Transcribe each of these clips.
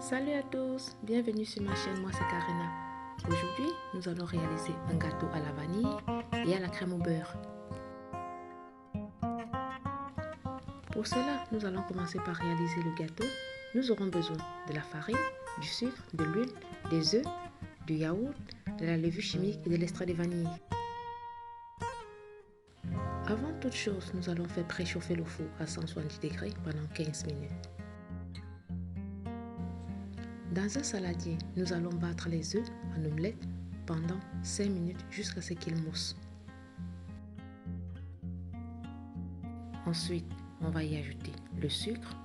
Salut à tous, bienvenue sur ma chaîne, moi c'est Karina. Aujourd'hui, nous allons réaliser un gâteau à la vanille et à la crème au beurre. Pour cela, nous allons commencer par réaliser le gâteau. Nous aurons besoin de la farine, du sucre, de l'huile, des œufs, du yaourt, de la levure chimique et de l'extrait de vanille. Avant toute chose, nous allons faire préchauffer le four à 170 degrés pendant 15 minutes. Dans un saladier, nous allons battre les œufs en omelette pendant 5 minutes jusqu'à ce qu'ils moussent. Ensuite, on va y ajouter le sucre,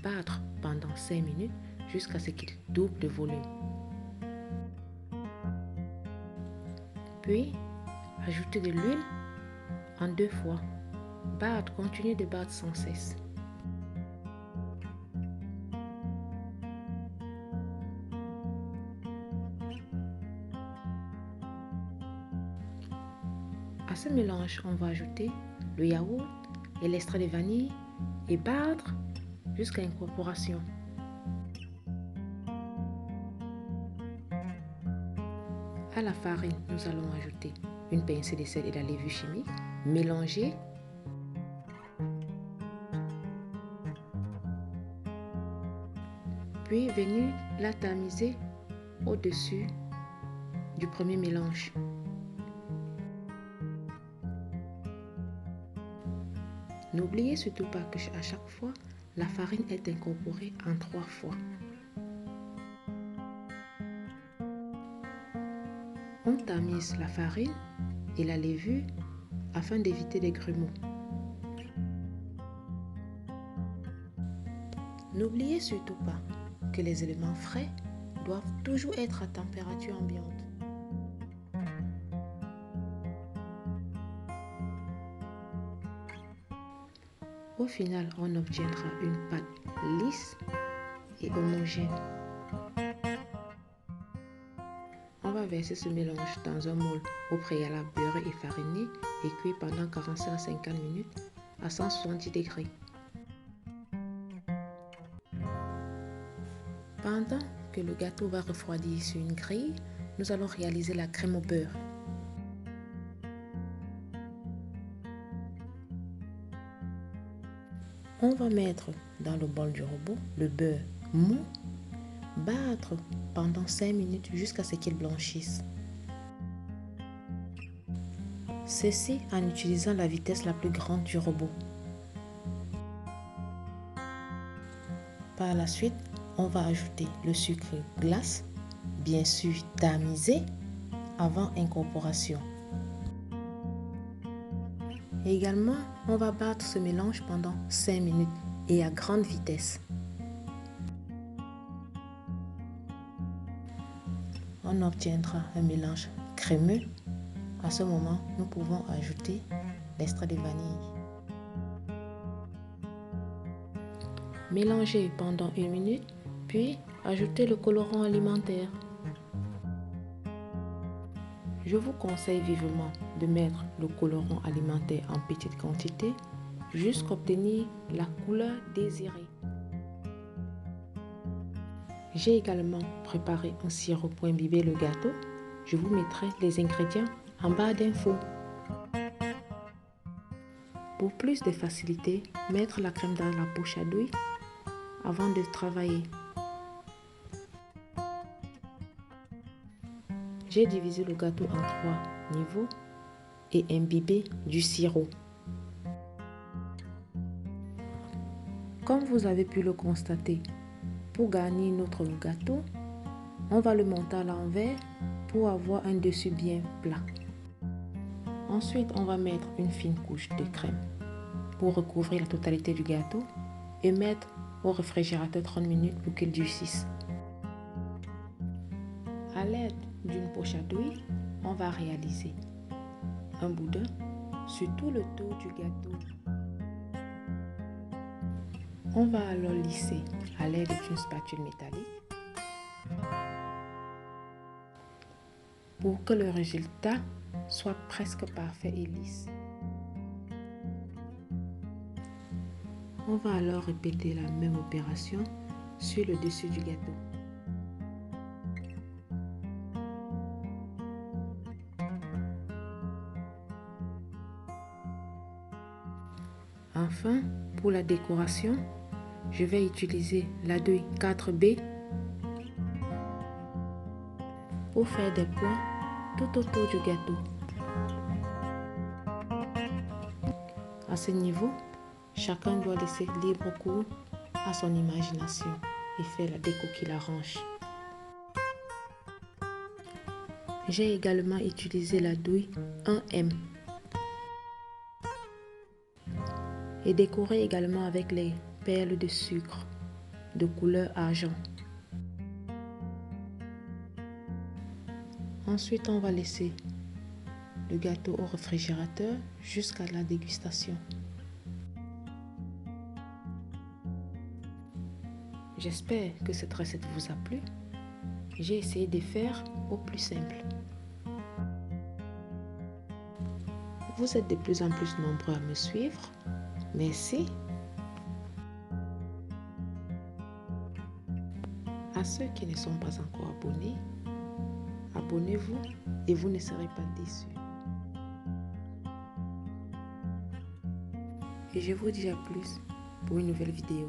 battre pendant 5 minutes jusqu'à ce qu'il double de volume. Puis, ajouter de l'huile en 2 fois. Battre, continuez de battre sans cesse. À ce mélange, on va ajouter le yaourt et l'extrait de vanille et battre jusqu'à incorporation. À la farine, nous allons ajouter une pincée de sel et de la levure chimique, mélanger. Puis venir la tamiser au-dessus du premier mélange. N'oubliez surtout pas que à chaque fois, la farine est incorporée en 3 fois. On tamise la farine et la levure afin d'éviter les grumeaux. N'oubliez surtout pas que les éléments frais doivent toujours être à température ambiante. Au final, on obtiendra une pâte lisse et homogène. On va verser ce mélange dans un moule au préalable beurré et fariné et cuire pendant 45 à 50 minutes à 170 degrés. Pendant que le gâteau va refroidir sur une grille, nous allons réaliser la crème au beurre. On va mettre dans le bol du robot le beurre mou, battre pendant 5 minutes jusqu'à ce qu'il blanchisse. Ceci en utilisant la vitesse la plus grande du robot. Par la suite, on va ajouter le sucre glace, bien sûr tamisé avant incorporation. Également, on va battre ce mélange pendant 5 minutes et à grande vitesse. On obtiendra un mélange crémeux. À ce moment, nous pouvons ajouter l'extrait de vanille. Mélangez pendant 1 minute, puis ajoutez le colorant alimentaire. Je vous conseille vivement de mettre le colorant alimentaire en petite quantité jusqu'à obtenir la couleur désirée. J'ai également préparé un sirop pour imbiber le gâteau. Je vous mettrai les ingrédients en barre d'infos. Pour plus de facilité, mettre la crème dans la poche à douille avant de travailler. J'ai divisé le gâteau en 3 niveaux et imbibé du sirop. Comme vous avez pu le constater, pour garnir notre gâteau, on va le monter à l'envers pour avoir un dessus bien plat. Ensuite, on va mettre une fine couche de crème pour recouvrir la totalité du gâteau et mettre au réfrigérateur 30 minutes pour qu'il durcisse. À l'aide d'une poche à douille, on va réaliser un boudin sur tout le tour du gâteau. On va alors lisser à l'aide d'une spatule métallique pour que le résultat soit presque parfait et lisse. On va alors répéter la même opération sur le dessus du gâteau. Enfin, pour la décoration, je vais utiliser la douille 4B pour faire des points tout autour du gâteau. À ce niveau, chacun doit laisser libre cours à son imagination et faire la déco qui l'arrange. J'ai également utilisé la douille 1M et décoré également avec les perles de sucre de couleur argent. Ensuite, on va laisser le gâteau au réfrigérateur jusqu'à la dégustation. J'espère que cette recette vous a plu. J'ai essayé de faire au plus simple. Vous êtes de plus en plus nombreux à me suivre. Merci. À ceux qui ne sont pas encore abonnés, abonnez-vous et vous ne serez pas déçus. Et je vous dis à plus pour une nouvelle vidéo.